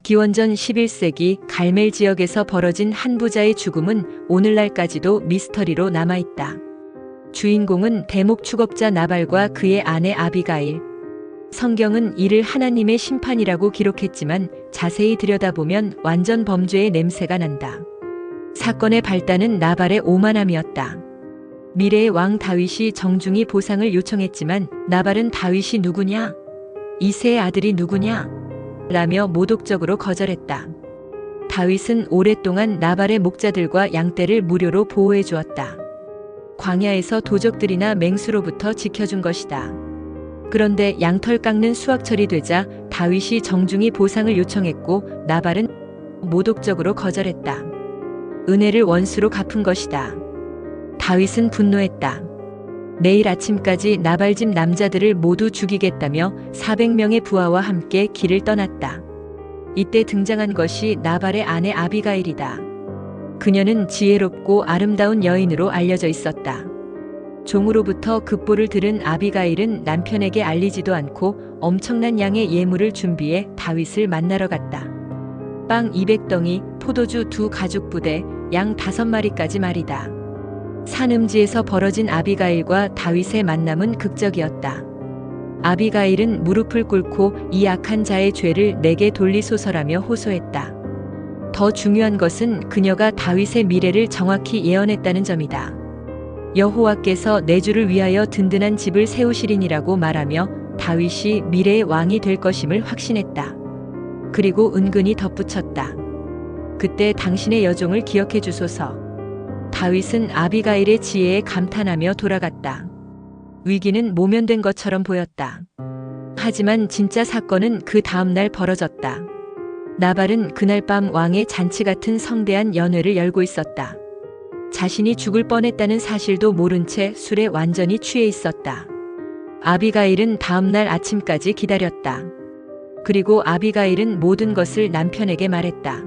기원전 11세기 갈멜 지역에서 벌어진 한 부자의 죽음은 오늘날까지도 미스터리로 남아있다. 주인공은 대목 축업자 나발과 그의 아내 아비가일. 성경은 이를 하나님의 심판이라고 기록했지만 자세히 들여다보면 완전 범죄의 냄새가 난다. 사건의 발단은 나발의 오만함이었다. 미래의 왕 다윗이 정중히 보상을 요청했지만 나발은 다윗이 누구냐? 이새의 아들이 누구냐? 라며 모독적으로 거절했다. 다윗은 오랫동안 나발의 목자들과 양떼를 무료로 보호해 주었다. 광야에서 도적들이나 맹수로부터 지켜준 것이다. 그런데 양털 깎는 수확철이 되자 다윗이 정중히 보상을 요청했고 나발은 모독적으로 거절했다. 은혜를 원수로 갚은 것이다. 다윗은 분노했다. 내일 아침까지 나발 집 남자들을 모두 죽이겠다며 400명의 부하와 함께 길을 떠났다. 이때 등장한 것이 나발의 아내 아비가일이다. 그녀는 지혜롭고 아름다운 여인으로 알려져 있었다. 종으로부터 급보를 들은 아비가일은 남편에게 알리지도 않고 엄청난 양의 예물을 준비해 다윗을 만나러 갔다. 빵 200덩이, 포도주 2가죽부대, 양 5마리까지 말이다. 산음지에서 벌어진 아비가일과 다윗의 만남은 극적이었다. 아비가일은 무릎을 꿇고 이 악한 자의 죄를 내게 돌리소서라며 호소했다. 더 중요한 것은 그녀가 다윗의 미래를 정확히 예언했다는 점이다. 여호와께서 내 주를 위하여 든든한 집을 세우시리니라고 말하며 다윗이 미래의 왕이 될 것임을 확신했다. 그리고 은근히 덧붙였다. 그때 당신의 여종을 기억해 주소서. 다윗은 아비가일의 지혜에 감탄하며 돌아갔다. 위기는 모면된 것처럼 보였다. 하지만 진짜 사건은 그 다음날 벌어졌다. 나발은 그날 밤 왕의 잔치 같은 성대한 연회를 열고 있었다. 자신이 죽을 뻔했다는 사실도 모른 채 술에 완전히 취해 있었다. 아비가일은 다음날 아침까지 기다렸다. 그리고 아비가일은 모든 것을 남편에게 말했다.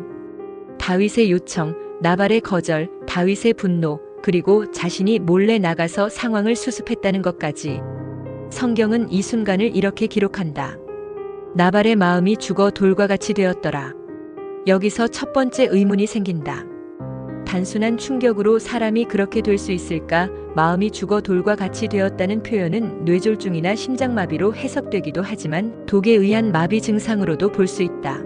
다윗의 요청, 나발의 거절, 다윗의 분노, 그리고 자신이 몰래 나가서 상황을 수습했다는 것까지. 성경은 이 순간을 이렇게 기록한다. 나발의 마음이 죽어 돌과 같이 되었더라. 여기서 첫 번째 의문이 생긴다. 단순한 충격으로 사람이 그렇게 될 수 있을까? 마음이 죽어 돌과 같이 되었다는 표현은 뇌졸중이나 심장마비로 해석되기도 하지만 독에 의한 마비 증상으로도 볼 수 있다.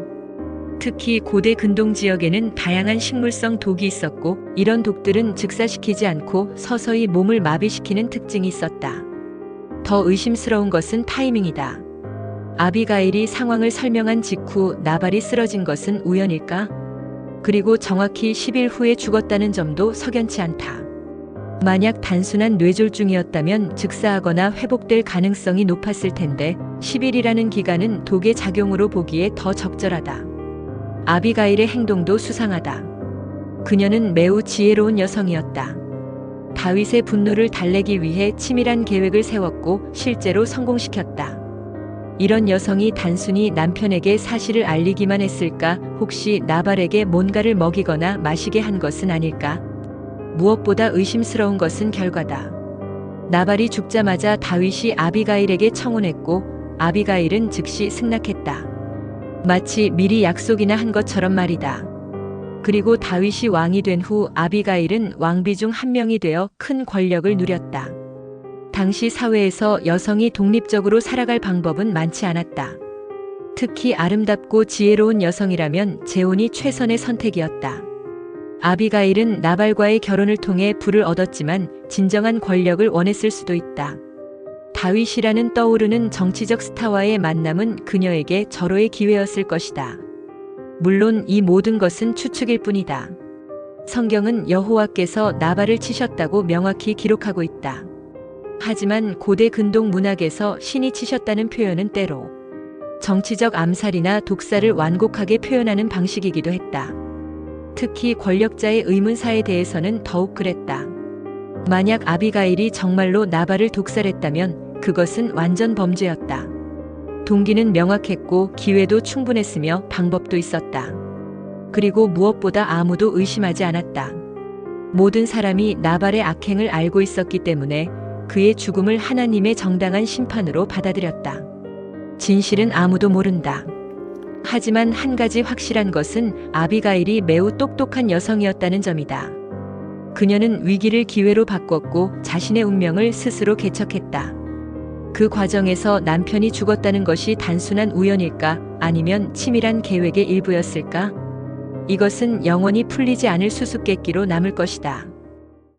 특히 고대 근동 지역에는 다양한 식물성 독이 있었고 이런 독들은 즉사시키지 않고 서서히 몸을 마비시키는 특징이 있었다. 더 의심스러운 것은 타이밍이다. 아비가일이 상황을 설명한 직후 나발이 쓰러진 것은 우연일까? 그리고 정확히 10일 후에 죽었다는 점도 석연치 않다. 만약 단순한 뇌졸중이었다면 즉사하거나 회복될 가능성이 높았을 텐데 10일이라는 기간은 독의 작용으로 보기에 더 적절하다. 아비가일의 행동도 수상하다. 그녀는 매우 지혜로운 여성이었다. 다윗의 분노를 달래기 위해 치밀한 계획을 세웠고 실제로 성공시켰다. 이런 여성이 단순히 남편에게 사실을 알리기만 했을까? 혹시 나발에게 뭔가를 먹이거나 마시게 한 것은 아닐까? 무엇보다 의심스러운 것은 결과다. 나발이 죽자마자 다윗이 아비가일에게 청혼했고 아비가일은 즉시 승낙했다. 마치 미리 약속이나 한 것처럼 말이다. 그리고 다윗이 왕이 된 후 아비가일은 왕비 중 한 명이 되어 큰 권력을 누렸다. 당시 사회에서 여성이 독립적으로 살아갈 방법은 많지 않았다. 특히 아름답고 지혜로운 여성이라면 재혼이 최선의 선택이었다. 아비가일은 나발과의 결혼을 통해 부를 얻었지만 진정한 권력을 원했을 수도 있다. 다윗이라는 떠오르는 정치적 스타와의 만남은 그녀에게 절호의 기회였을 것이다. 물론 이 모든 것은 추측일 뿐이다. 성경은 여호와께서 나발을 치셨다고 명확히 기록하고 있다. 하지만 고대 근동 문학에서 신이 치셨다는 표현은 때로 정치적 암살이나 독사를 완곡하게 표현하는 방식이기도 했다. 특히 권력자의 의문사에 대해서는 더욱 그랬다. 만약 아비가일이 정말로 나발을 독살했다면 그것은 완전 범죄였다. 동기는 명확했고 기회도 충분했으며 방법도 있었다. 그리고 무엇보다 아무도 의심하지 않았다. 모든 사람이 나발의 악행을 알고 있었기 때문에 그의 죽음을 하나님의 정당한 심판으로 받아들였다. 진실은 아무도 모른다. 하지만 한 가지 확실한 것은 아비가일이 매우 똑똑한 여성이었다는 점이다. 그녀는 위기를 기회로 바꿨고 자신의 운명을 스스로 개척했다. 그 과정에서 남편이 죽었다는 것이 단순한 우연일까? 아니면 치밀한 계획의 일부였을까? 이것은 영원히 풀리지 않을 수수께끼로 남을 것이다.